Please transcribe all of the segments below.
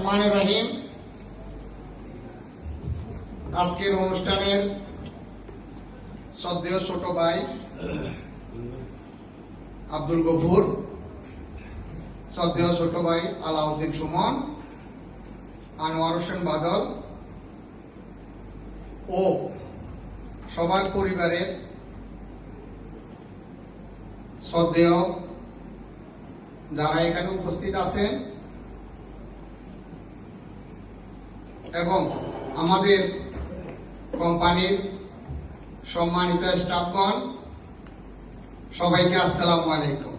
রহমানির রহিম। আজকের অনুষ্ঠানের শ্রদ্ধেয় ছোট ভাই আব্দুল গফুর, শ্রদ্ধেয় ছোট ভাই আলাউদ্দিন সুমন, আনোয়ার হোসেন বাদল ও সবার পরিবারের শ্রদ্ধেয় যারা এখানে উপস্থিত আছেন এবং আমাদের কোম্পানির সম্মানিত স্টাফগণ, সবাইকে আসসালামু আলাইকুম।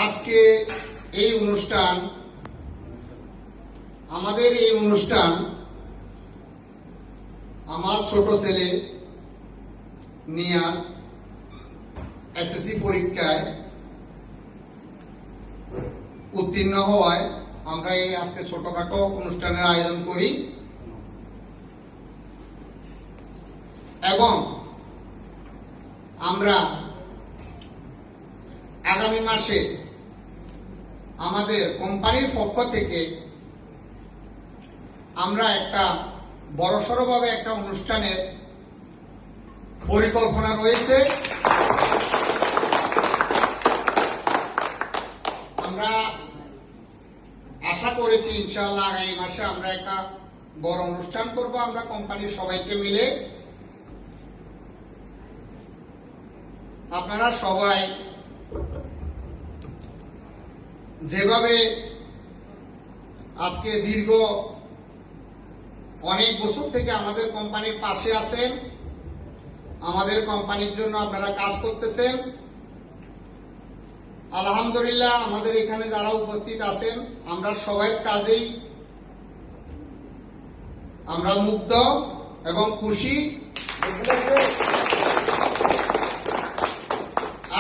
আজকে এই অনুষ্ঠান, আমাদের এই অনুষ্ঠান আমার ছোট ছেলে নিয়াজ এসএসসি পরীক্ষায় উত্তীর্ণ হওয়ায় আমরা এই আজকে ছোটখাটো অনুষ্ঠানের আয়োজন করি এবং আমরা আগামী মাসে আমাদের কোম্পানির পক্ষ থেকে আমরা একটা বড়সড়ভাবে একটা অনুষ্ঠানের পরিকল্পনা রয়েছে। আমরা আশা করেছি ইনশাআল্লাহ আগামী মাসে আমরা একটা বড় অনুষ্ঠান করব, আমরা কোম্পানির সবাইকে মিলে। আপনারা সবাই যেভাবে আজকে দীর্ঘ অনেক বছর থেকে আমাদের কোম্পানির পাশে আছেন, আমাদের কোম্পানির জন্য আপনারা কাজ করতেছেন, আলহামদুলিল্লাহ আমাদের এখানে যারা উপস্থিত আছেন আমরা সবাই কাজেই আমরা মুগ্ধ এবং খুশি।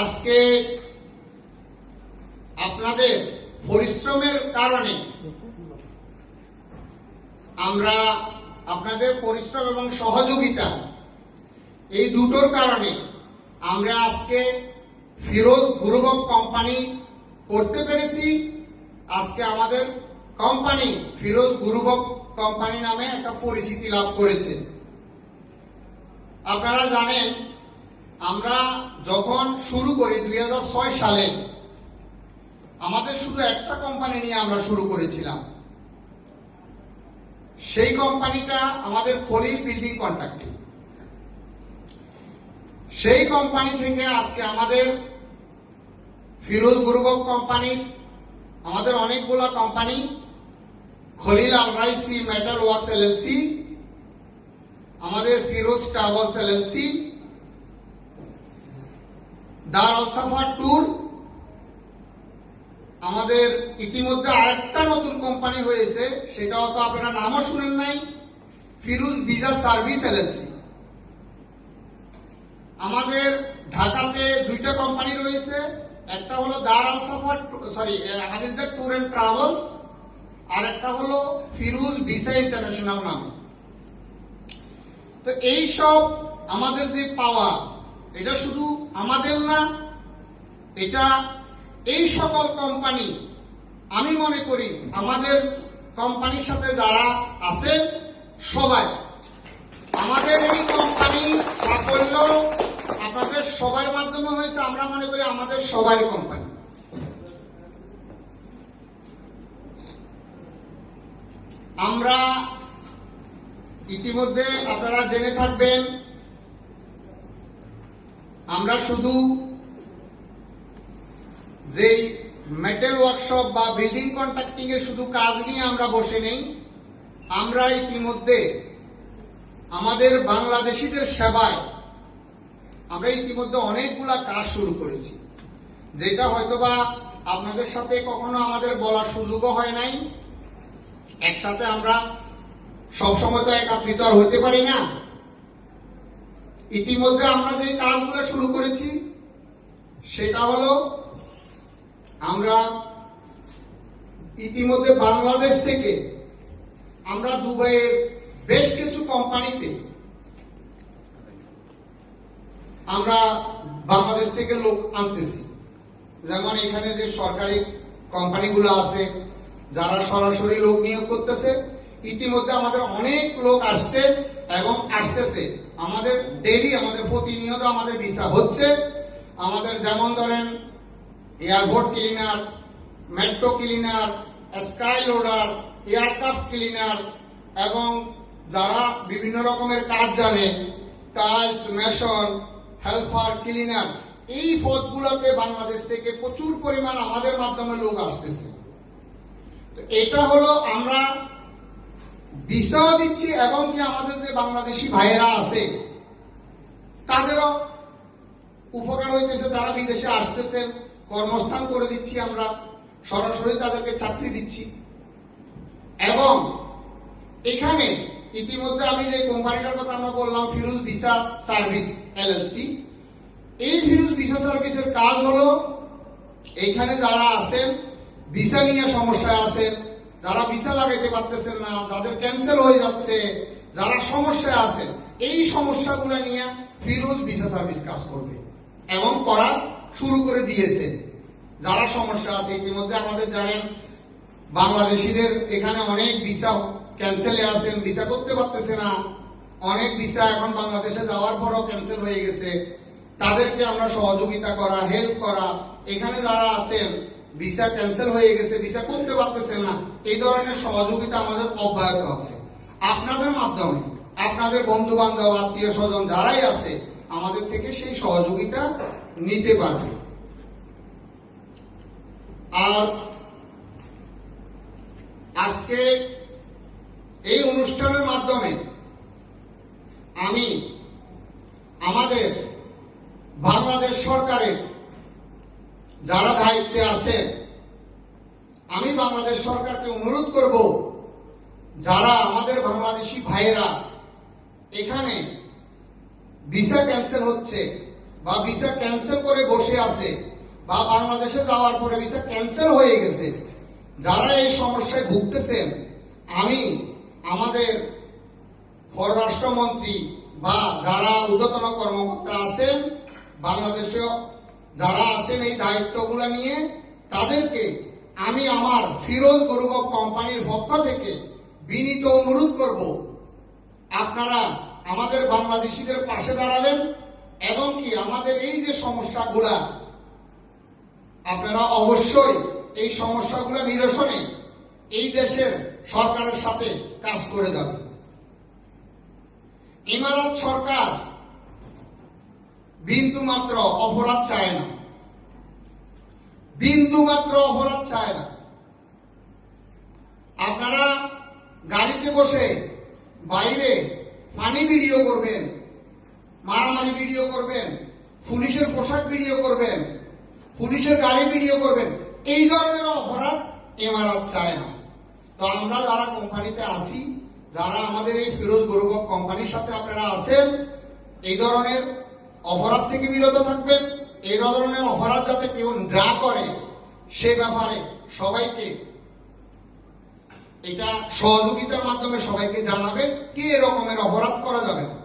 আজকে আপনাদের পরিশ্রমের কারণে আমরা আপনাদের পরিশ্রম এবং সহযোগিতা এই দুটোর কারণে আমরা আজকে ফিরোজ গ্রুপ অফ কোম্পানি করতে পেরেছি। আজকে আমাদের company Firoz group of company নামে একটা পরিচিতি লাভ করেছে। আপনারা জানেন আমরা যখন শুরু করি 2006 সালে আমাদের শুধু একটা কোম্পানি নিয়ে আমরা শুরু করেছিলাম। সেই কোম্পানিটা আমাদের খলিল বিল্ডিং কন্ট্রাক্টিং। সেই কোম্পানি থেকে আজকে আমাদের ফিরোজ গ্রুপ অফ কোম্পানি, আমাদের অনেকগুলো কোম্পানি, খলিল আল রাইসি মেটাল ওয়ার্কস এলএলসি, আমাদের ফিরোজ ট্রাভেলস এলএলসি, দার আল সাফার ট্যুর, আমাদের ইতিমধ্যে আরেকটা নতুন কোম্পানি হয়েছে, সেটা হয়তো আপনারা নামও শুনেন নাই, ফিরোজ ভিসা সার্ভিস এলএলসি। আমাদের ঢাকাতে দুইটা কোম্পানি রয়েছে, একটা হলো দার আল suffer havildar tour and travels, আর একটা হলো ফিরোজ ভিসা ইন্টারন্যাশনাল নামে। তো এই সব আমাদের যে পাওয়া, এটা শুধু আমাদের না, এটা এই সকল কোম্পানি, আমি মনে করি আমাদের কোম্পানির সাথে যারা আছে সবাই, আমাদের এই কোম্পানি সাফল্য আপনাদের সবার মাধ্যমে হয়েছে। আমরা মনে করি আমাদের সবাই কোম্পানি। আমরা ইতিমধ্যে আপনারা জেনে থাকবেন আমরা শুধু যেই মেটাল ওয়ার্কশপ বা বিল্ডিং কন্ট্রাক্টিং এর শুধু কাজ নিয়ে আমরা বসে নেই, আমরা ইতিমধ্যে আমাদের বাংলাদেশিদের সেবায় আমরা ইতিমধ্যে অনেকগুলা কাজ শুরু করেছি, যেটা হয়তোবা আপনাদের সাথে কখনো আমাদের বলার সুযোগও হয় নাই। একসাথে আমরা সবসময় তো একত্রিত আর হইতে পারি না। ইতিমধ্যে আমরা যে কাজগুলো শুরু করেছি সেটা হলো আমরা ইতিমধ্যে বাংলাদেশ থেকে আমরা দুবাইয়ের বেশ কিছু কোম্পানিতে আমরা বাংলাদেশ থেকে লোক আনতেছি। যেমন এখানে যে সরকারি কোম্পানিগুলো আছে যারা সরাসরি লোক নিয়োগ করতেছে। ইতিমধ্যে আমাদের অনেক লোক আসছে এবং আসতেছে। আমাদের ডেইলি, আমাদের প্রতিনিয়ত আমাদের ভিসা হচ্ছে। আমাদের যেমন ধরেন airport cleaner, metro cleaner, sky loader, aircraft cleaner এবং যারা বিভিন্ন রকমের কাজ জানে, টাইলস, মেশন, হেল্পার, ক্লিনার, এই পদগুলোতে বাংলাদেশ থেকে প্রচুর পরিমাণ আমাদের মাধ্যমে লোক আসতেছে। এটা হলো আমরা ভিসাও দিচ্ছি এবং কি আমাদের যে বাংলাদেশি ভাইয়েরা আছে তাদেরও উপকার হইতেছে। তারা বিদেশে আসতেছে, কর্মস্থান করে দিচ্ছি, আমরা সরাসরি তাদেরকে চাকরি দিচ্ছি। এবং এখানে ইতিমধ্যে আমি যে কোম্পানিটার কথা আমরা বললাম, ফিরোজ ভিসা সার্ভিস এলএলসি, এই ফিরোজ ভিসা সার্ভিসের কাজ হলো এইখানে যারা আছেন ভিসা নিয়ে সমস্যায় আছেন, যারা ভিসা লাগাইতে পারতেছেন না, যাদের ক্যান্সেল হয়ে যাচ্ছে, যারা সমস্যায় আছেন, এই সমস্যাগুলো নিয়ে ফিরোজ ভিসা সার্ভিস কাজ করবে এবং করা শুরু করে দিয়েছে। যারা সমস্যা আছে, ইতিমধ্যে আমাদের জানেন বাংলাদেশিদের এখানে অনেক ভিসা ক্যান্সেলে আছেন, ভিসা করতে পারতেছে না। অনেক ভিসা এখন বাংলাদেশে যাওয়ার পরও ক্যান্সেল হয়ে গেছে। তাদেরকে আমরা সহযোগিতা করা, হেল্প করা। এখানে যারা আছেন ভিসা ক্যান্সেল হয়ে গেছে, ভিসা করতে পারতেছেন না, এই ধরনের সহযোগিতা আমাদের অব্যাহত আছে। আপনাদের মাধ্যমে আপনাদের বন্ধু বান্ধব, আত্মীয় স্বজন যারাই আছে আমাদের থেকে সেই সহযোগিতা নিতে পারবে। আর আজকে এই অনুষ্ঠানের মাধ্যমে আমি আমাদের বাংলাদেশ সরকারের যারা দায়িত্বে আছে, আমি বাংলাদেশ সরকারকে অনুরোধ করব, যারা আমাদের বাংলাদেশি ভাইয়েরা এখানে ভিসা ক্যান্সেল হচ্ছে বা ভিসা ক্যান্সেল করে বসে আছে বা বাংলাদেশে যাওয়ার পরে ভিসা ক্যান্সেল হয়ে গেছে, যারা এই সমস্যায় ভুগতেছেন, আমি আমাদের পররাষ্ট্রমন্ত্রী বা যারা ঊর্ধ্বতন কর্মকর্তা আছেন বাংলাদেশে, যারা আছেন এই দায়িত্বগুলো নিয়ে, তাদেরকে আমি আমার ফিরোজ গ্রুপ অফ কোম্পানির পক্ষ থেকে বিনীত অনুরোধ করব, আপনারা আমাদের বাংলাদেশিদের পাশে দাঁড়াবেন এবং কি আমাদের এই যে সমস্যাগুলা, আপনারা অবশ্যই এই সমস্যাগুলো নিরসনে এই দেশের সরকারের সাথে কাজ করে যাবেন। ইমারত সরকার বিন্দু মাত্র অপরাধ চায় না, বিন্দু মাত্র অপরাধ চায় না। আপনারা গাড়িতে বসে বাইরে ফানি ভিডিও করবেন, মারামারি ভিডিও করবেন, পুলিশের পোশাক ভিডিও করবেন, পুলিশের গাড়ি ভিডিও করবেন, এই ধরনের অপরাধ ইমারত চায় না। তো আমরা যারা কোম্পানিতে আছি, যারা আমাদের এই ফিরোজ গ্রুপ অফ কোম্পানির সাথে আপনারা আছেন, এই ধরনের অপরাধ থেকে বিরত থাকবেন। এই ধরনের অপরাধ যাতে কেউ না করে সে ব্যাপারে সবাইকে এটা সহযোগিতার মাধ্যমে সবাইকে জানাবে কি এরকমের অপরাধ করা যাবে না।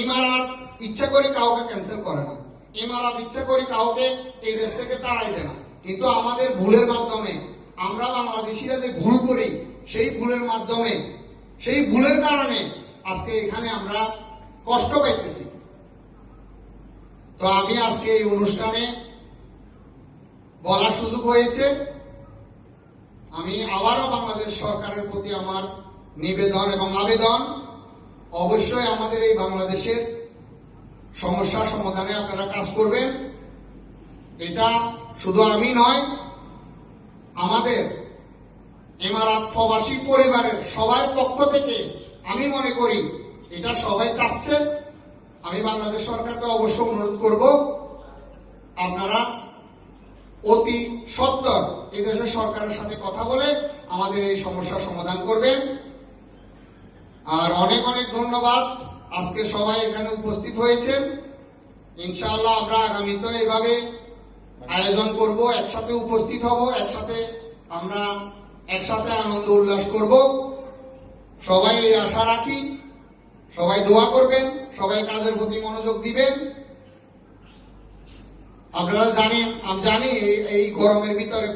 ইমারত ইচ্ছা করে কাউকে ক্যান্সেল করে না, ইমারত ইচ্ছা করে কাউকে এই দেশ থেকে তাড়াইবে না। কিন্তু আমাদের ভুলের মাধ্যমে আমরা বাংলাদেশিরা যে ভুল করি, সেই ভুলের মাধ্যমে, সেই ভুলের কারণে আজকে এখানে আমরা কষ্ট পাইতেছি। তো আমি আজকে এই অনুষ্ঠানে বলার সুযোগ হয়েছে, আমি আবারও বাংলাদেশ সরকারের প্রতি আমার নিবেদন এবং আবেদন, অবশ্যই আমাদের এই বাংলাদেশের সমস্যা সমাধানে আপনারা কাজ করবেন। এটা শুধু আমি নয়, আমাদের ইমারত প্রবাসী পরিবারের সবার পক্ষ থেকে আমি মনে করি এটা সবাই চাচ্ছে। আমি বাংলাদেশ সরকারকে অবশ্য অনুরোধ করব, আপনারা অতি সত্বর এই দেশের সরকারের সাথে কথা বলে আমাদের এই সমস্যার সমাধান করবেন। আর অনেক অনেক ধন্যবাদ, আজকে সবাই এখানে উপস্থিত হয়েছেন। ইনশাআল্লাহ আমরা আগামীতে এভাবে আয়োজন করব, একসাথে উপস্থিত হব, একসাথে আমরা একসাথে আনন্দ উল্লাস করব। সবাই এই আশা রাখি, সবাই দোয়া করবেন, সবাই কাজের প্রতি মনোযোগ দিবেন। আপনারা জানেন, আমি জানি এই গরমের ভিতরে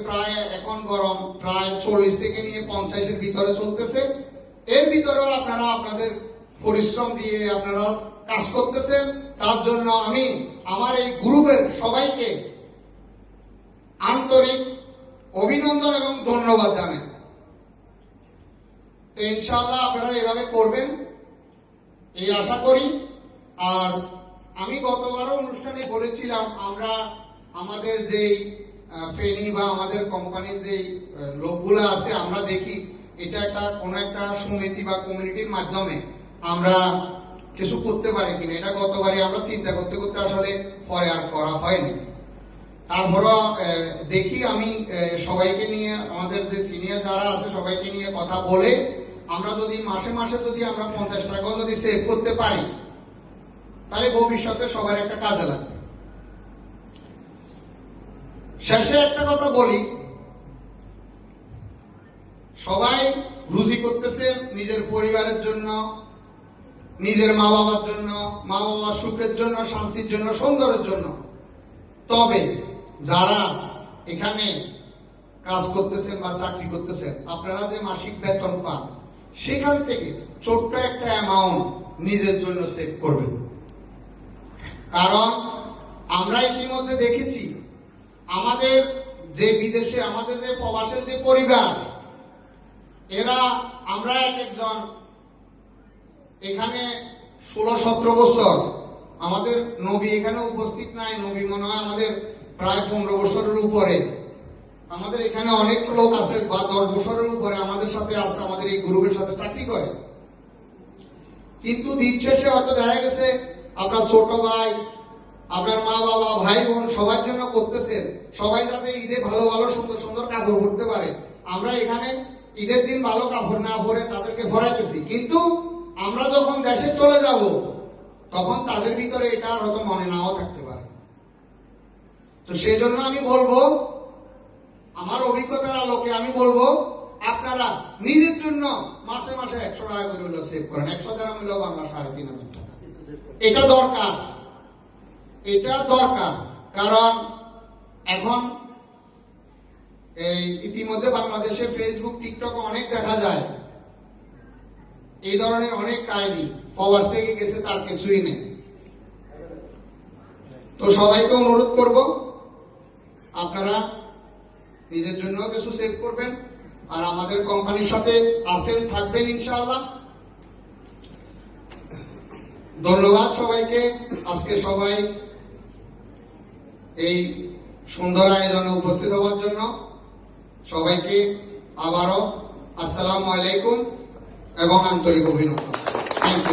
এখন গরম প্রায় 40 থেকে নিয়ে 50-এর ভিতরে চলতেছে। এর ভিতরেও আপনারা আপনাদের পরিশ্রম দিয়ে আপনারা কাজ করতেছেন। তার জন্য আমি আমার এই গ্রুপের সবাইকে আন্তরিক অভিনন্দন এবং ধন্যবাদ জানাই। তো ইনশাআল্লাহ আপনারা এভাবে করবেন এই আশা করি। আর আমি গতবারও অনুষ্ঠানে বলেছিলাম, আমরা আমাদের যেই ফেনি বা আমাদের কোম্পানির যেই লোকগুলো আছে, আমরা দেখি এটা কোনো একটা সমিতি বা কমিউনিটির মাধ্যমে আমরা কিছু করতে পারি কিনা। এটা গতবারই আমরা চিন্তা করতে করতে আসলে পরে আর করা হয়নি। তারপরও দেখি আমি সবাইকে নিয়ে, আমাদের যে সিনিয়র যারা আছে সবাইকে নিয়ে কথা বলে আমরা যদি মাসে মাসে যদি আমরা 50 টাকাও যদি সেভ করতে পারি, তাহলে ভবিষ্যতে সবার একটা কাজে লাগবে। শেষে একটা কথা বলি, সবাই রুজি করতেছে নিজের পরিবারের জন্য, নিজের মা বাবার জন্য, মা বাবার সুখের জন্য, শান্তির জন্য, সৌন্দর্যের জন্য। তবে যারা এখানে কাজ করতেছেন বা চাকরি করতেছেন, আপনারা যে মাসিক বেতন পান, সেখান থেকে ছোট্ট একটা অ্যামাউন্ট নিজের জন্য সেভ করবেন। কারণ আমরা ইতিমধ্যে দেখেছি আমাদের যে বিদেশে, আমাদের যে প্রবাসের যে পরিবার, এরা আমরা একজন এখানে 16-17 বছর, আমাদের নবী এখানে উপস্থিত নাই, নবী মনে হয় আমাদের প্রায় 15 বছরের উপরে। আমাদের এখানে অনেক লোক আছে বা 10 বছরের উপরে আমাদের সাথে আছে, আমাদের এই গ্রুপের সাথে চাকরি করে। কিন্তু দিন শেষে হয়তো দেখা গেছে আপনার ছোট ভাই, আপনার মা বাবা, ভাই বোন সবার জন্য করতেছেন, সবাই যাতে ঈদে ভালো ভালো সুন্দর সুন্দর কাপড় পরতে পারে। আমরা এখানে ঈদের দিন ভালো কাপড় না পরে তাদেরকে পরাইতেছি, কিন্তু আমরা যখন দেশে চলে যাব তখন তাদের ভিতরে এটা হয়তো মনে নাও থাকতে পারে। তো সেই জন্য আমি বলবো, আমার অভিজ্ঞতার আলোকে আমি বলবো, আপনারা নিজের জন্য মাসে মাসে 100 টাকা করে হলো সেভ করেন। 100 টাকা মিলো বাংলা 3500 টাকা। এটা দরকার, এটা দরকার। কারণ এখন এই ইতিমধ্যে বাংলাদেশে ফেসবুক, টিকটক অনেক দেখা যায় এই ধরনের অনেক কাহিনী, প্রবাস থেকে গেছে তার কিছুই নেই। তো সবাইকে অনুরোধ করব, আপনারা নিজের জন্য কিছু সেভ করবেন, আর আমাদের কোম্পানির সাথে আছেন, থাকবেন ইনশাআল্লাহ। ধন্যবাদ সবাইকে। আজকে সবাই এই সুন্দর আয়োজনে উপস্থিত হওয়ার জন্য সবাইকে আবারও আসসালামু আলাইকুম এবং আন্তরিক অভিনন্দন। Thank you.